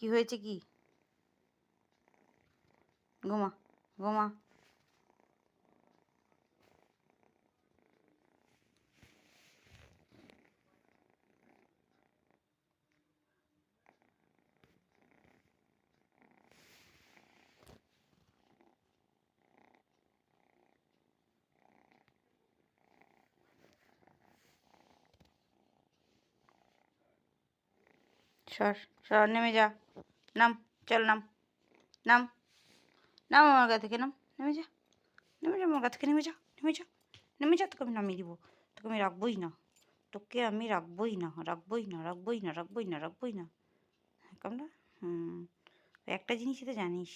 কি হয়েছে কি? ঘুমা, ঘুমা। সর, সর, নেমে যা। নাম, চল নাম, নাম, নাম আমার গা থেকে, নাম, নেমে যা, নেমে যা আমার গা থেকে, নেমে যা, নেমে যা, নেমে যা, তোকে আমি নামিয়ে দিব। তোকে আমি রাখবই না, তোকে আমি রাখবই না, রাখবই না, রাখবই না, রাখবই না, রাখবই না। কামড়া। একটা জিনিসই তো জানিস।